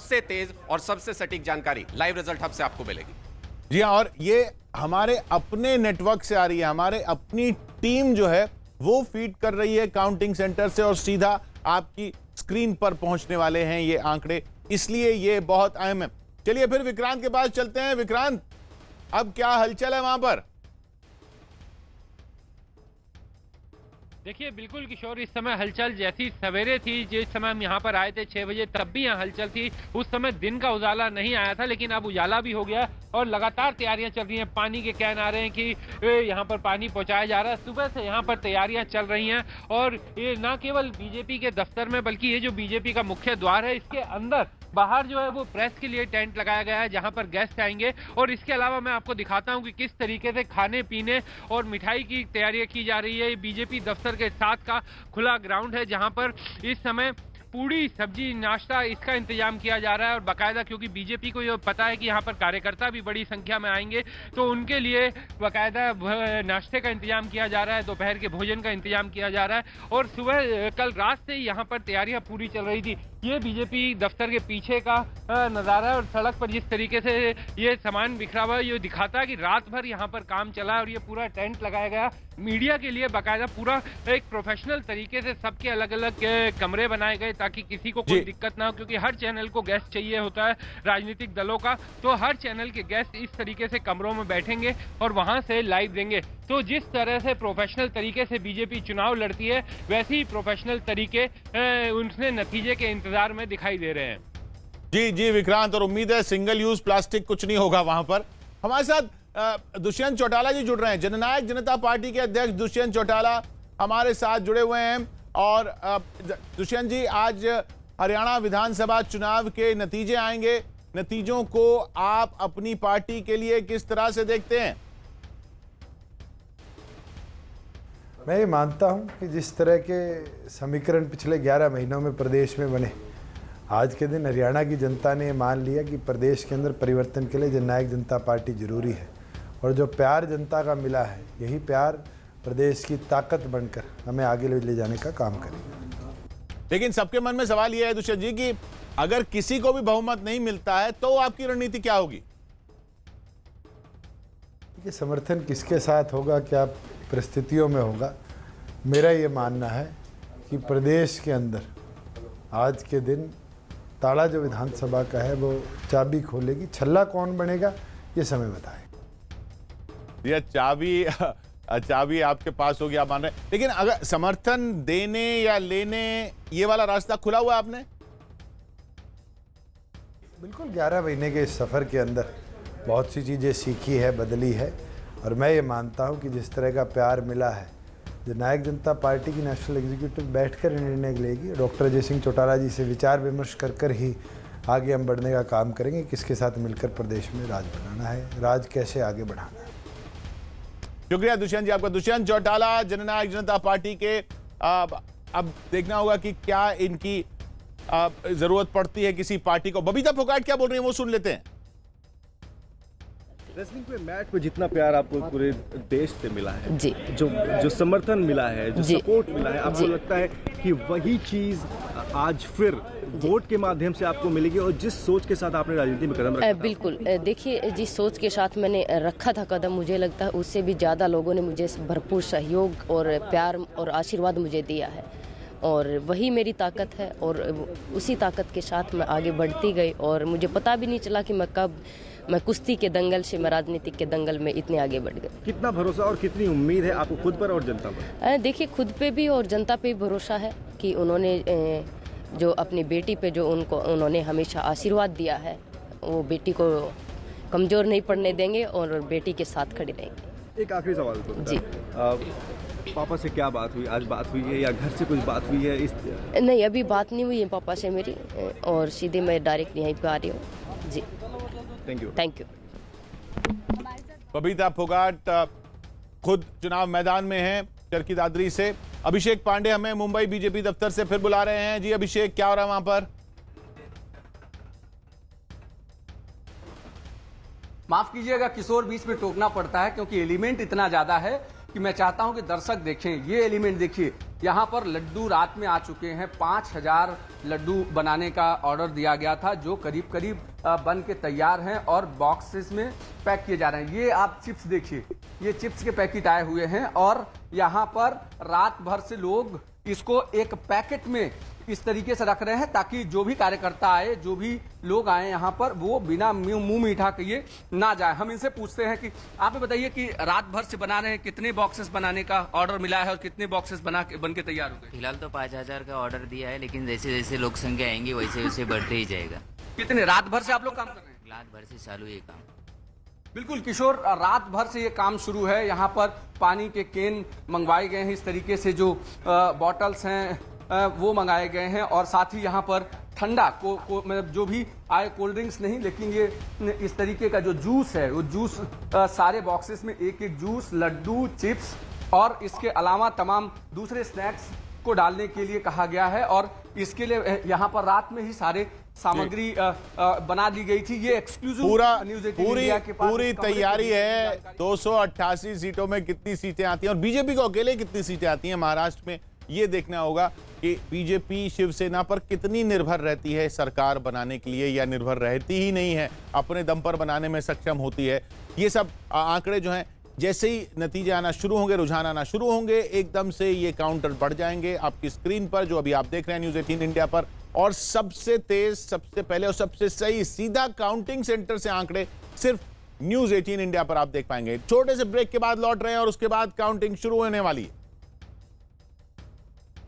सबसे तेज और सबसे सटीक जानकारी लाइव रिजल्ट हब से आपको मिलेगी। जी हाँ, और ये हमारे अपने नेटवर्क से आ रही है, हमारे अपनी टीम जो है वो फीड कर रही है काउंटिंग सेंटर से और सीधा आपकी स्क्रीन पर पहुंचने वाले हैं ये आंकड़े, इसलिए ये बहुत अहम है। चलिए फिर विक्रांत के पास चलते हैं। विक्रांत, अब क्या हलचल है वहां पर? देखिए बिल्कुल किशोर, इस समय हलचल जैसी सवेरे थी, जिस समय हम यहाँ पर आए थे 6 बजे, तब भी यहाँ हलचल थी। उस समय दिन का उजाला नहीं आया था, लेकिन अब उजाला भी हो गया और लगातार तैयारियां चल रही हैं। पानी के कैन आ रहे हैं कि यहाँ पर पानी पहुंचाया जा रहा है। सुबह से यहाँ पर तैयारियां चल रही हैं और ये न केवल बीजेपी के दफ्तर में, बल्कि ये जो बीजेपी का मुख्य द्वार है, इसके अंदर बाहर जो है वो प्रेस के लिए टेंट लगाया गया है, जहां पर गेस्ट आएंगे। और इसके अलावा मैं आपको दिखाता हूं कि किस तरीके से खाने पीने और मिठाई की तैयारियां की जा रही है। बीजेपी दफ्तर के साथ का खुला ग्राउंड है, जहां पर इस समय पूड़ी सब्जी नाश्ता इसका इंतजाम किया जा रहा है। और बाकायदा, क्योंकि बीजेपी को ये पता है कि यहाँ पर कार्यकर्ता भी बड़ी संख्या में आएंगे, तो उनके लिए बाकायदा नाश्ते का इंतजाम किया जा रहा है, दोपहर के भोजन का इंतजाम किया जा रहा है। और सुबह कल रात से यहाँ पर तैयारियां पूरी चल रही थी। ये बीजेपी दफ्तर के पीछे का नज़ारा है और सड़क पर जिस तरीके से ये सामान बिखरा हुआ है, ये दिखाता है कि रात भर यहाँ पर काम चला है। और ये पूरा टेंट लगाया गया मीडिया के लिए, बाकायदा पूरा एक प्रोफेशनल तरीके से सबके अलग अलग कमरे बनाए गए ताकि किसी को कोई दिक्कत ना हो, क्योंकि हर चैनल को गेस्ट चाहिए होता है राजनीतिक दलों का। तो हर चैनल के गेस्ट इस तरीके से कमरों में बैठेंगे और वहां से लाइव देंगे। तो जिस तरह से प्रोफेशनल तरीके से बीजेपी चुनाव लड़ती है, वैसे ही प्रोफेशनल तरीके उनसे नतीजे के इंतजार में दिखाई दे रहे हैं। जी जी विक्रांत, और उम्मीद है सिंगल यूज प्लास्टिक कुछ नहीं होगा वहां पर। हमारे साथ दुष्यंत चौटाला जी जुड़ रहे हैं, जननायक जनता पार्टी के अध्यक्ष दुष्यंत चौटाला हमारे साथ जुड़े हुए हैं। और दुष्यंत जी, आज हरियाणा विधानसभा चुनाव के नतीजे आएंगे, नतीजों को आप अपनी पार्टी के लिए किस तरह से देखते हैं? मैं ये मानता हूं कि जिस तरह के समीकरण पिछले 11 महीनों में प्रदेश में बने, आज के दिन हरियाणा की जनता ने मान लिया कि प्रदेश के अंदर परिवर्तन के लिए जननायक जनता पार्टी जरूरी है। और जो प्यार जनता का मिला है, यही प्यार प्रदेश की ताकत बनकर हमें आगे ले जाने का काम करेगा। लेकिन सबके मन में सवाल यह है दुष्यंत जी कि अगर किसी को भी बहुमत नहीं मिलता है तो आपकी रणनीति क्या होगी? कि समर्थन किसके साथ होगा, क्या परिस्थितियों में होगा, मेरा ये मानना है कि प्रदेश के अंदर आज के दिन ताला जो विधानसभा का है वो चाबी खोलेगी। छल्ला कौन बनेगा ये समय बताएगा। ये चाबी आपके पास होगी, आप मान रहे हैं। लेकिन अगर समर्थन देने या लेने, ये वाला रास्ता खुला हुआ है आपने? बिल्कुल, 11 महीने के इस सफ़र के अंदर बहुत सी चीज़ें सीखी है, बदली है। और मैं ये मानता हूँ कि जिस तरह का प्यार मिला है, जननायक जनता पार्टी की नेशनल एग्जीक्यूटिव बैठकर निर्णय लेगी। डॉक्टर अजय सिंह चौटाला जी से विचार विमर्श कर ही आगे हम बढ़ने का काम करेंगे। किसके साथ मिलकर प्रदेश में राज बनाना है, राज कैसे आगे बढ़ाना है। शुक्रिया दुष्यंत जी आपका। दुष्यंत चौटाला, जननायक जनता पार्टी के अब देखना होगा कि क्या इनकी जरूरत पड़ती है किसी पार्टी को। बबीता फोगाट क्या बोल रही है वो सुन लेते हैं। रेसलिंग पे मैच पे जितना प्यार आपको पूरे देश से मिला है जी, जो समर्थन मिला है, जो सपोर्ट मिला है, आपको लगता है कि वही चीज आज फिर वोट के माध्यम से आपको मिलेगी? और जिस सोच के साथ आपने राजनीति में कदम रखा बिल्कुल, देखिए जिस सोच के साथ मैंने रखा था कदम, मुझे लगता है उससे भी ज़्यादा लोगों ने मुझे भरपूर सहयोग और प्यार और आशीर्वाद मुझे दिया है। और वही मेरी ताकत है और उसी ताकत के साथ मैं आगे बढ़ती गई। और मुझे पता भी नहीं चला कि मैं कुश्ती के दंगल से मैं राजनीतिक के दंगल में इतने आगे बढ़ गए। कितना भरोसा और कितनी उम्मीद है आपको खुद पर और जनता पर? देखिए, खुद पे भी और जनता पे भी भरोसा है कि उन्होंने जो अपनी बेटी पे जो उन्होंने हमेशा आशीर्वाद दिया है, वो बेटी को कमज़ोर नहीं पड़ने देंगे और बेटी के साथ खड़े रहेंगे। एक आखिरी सवाल जी, पापा से क्या बात हुई? आज बात हुई है या घर से कुछ बात हुई है? नहीं, अभी बात नहीं हुई है पापा से मेरी, और सीधे मैं डायरेक्ट यहीं पे आ रही हूँ। जी, थैंक यू। बबीता फोगाट खुद चुनाव मैदान में हैं चरखी दादरी से। अभिषेक पांडे हमें मुंबई बीजेपी दफ्तर से फिर बुला रहे हैं। जी अभिषेक, क्या हो रहा है वहां पर? माफ कीजिएगा किशोर, बीच में टोकना पड़ता है क्योंकि एलिमेंट इतना ज्यादा है कि मैं चाहता हूं कि दर्शक देखें। ये एलिमेंट देखिए, यहाँ पर लड्डू रात में आ चुके हैं। 5000 लड्डू बनाने का ऑर्डर दिया गया था, जो करीब करीब बन के तैयार हैं और बॉक्सेस में पैक किए जा रहे हैं। ये आप चिप्स देखिए, ये चिप्स के पैकेट आए हुए हैं और यहाँ पर रात भर से लोग इसको एक पैकेट में इस तरीके से रख रहे हैं ताकि जो भी कार्यकर्ता आए, जो भी लोग आए यहाँ पर, वो बिना मुंह मीठा किए ना जाए। हम इनसे पूछते हैं कि आप बताइए कि रात भर से बना रहे हैं, कितने बॉक्सेस बनाने का ऑर्डर मिला है और कितने बॉक्सेस बन के तैयार हो गए? फिलहाल तो 5000 का ऑर्डर दिया है, लेकिन जैसे जैसे लोग संख्या आएंगे वैसे वैसे बढ़ते ही जाएगा। कितने रात भर से आप लोग काम कर रहे हैं? रात भर से चालू ये काम। बिल्कुल किशोर, रात भर से ये काम शुरू है। यहाँ पर पानी के केन मंगवाए गए हैं, इस तरीके से जो बॉटल्स हैं वो मंगाए गए हैं और साथ ही यहाँ पर ठंडा मतलब जो भी आए, कोल्ड ड्रिंक्स नहीं, लेकिन ये इस तरीके का जो जूस है वो जूस सारे बॉक्सेस में एक एक जूस, लड्डू, चिप्स और इसके अलावा तमाम दूसरे स्नैक्स को डालने के लिए कहा गया है और इसके लिए यहाँ पर रात में ही सारे सामग्री बना दी गई थी। ये एक्सक्लूसिव पूरी तैयारी है। 288 सीटों में कितनी सीटें आती हैं और बीजेपी को अकेले कितनी सीटें आती हैं महाराष्ट्र में, ये देखना होगा कि बीजेपी शिवसेना पर कितनी निर्भर रहती है सरकार बनाने के लिए, या निर्भर रहती ही नहीं है, अपने दम पर बनाने में सक्षम होती है। ये सब आंकड़े जो हैं, जैसे ही नतीजे आना शुरू होंगे, रुझान आना शुरू होंगे, एकदम से ये काउंटर बढ़ जाएंगे आपकी स्क्रीन पर जो अभी आप देख रहे हैं न्यूज़ 18 इंडिया पर। और सबसे तेज, सबसे पहले और सबसे सही सीधा काउंटिंग सेंटर से आंकड़े सिर्फ न्यूज़ 18 इंडिया पर आप देख पाएंगे। छोटे से ब्रेक के बाद लौट रहे हैं और उसके बाद काउंटिंग शुरू होने वाली है।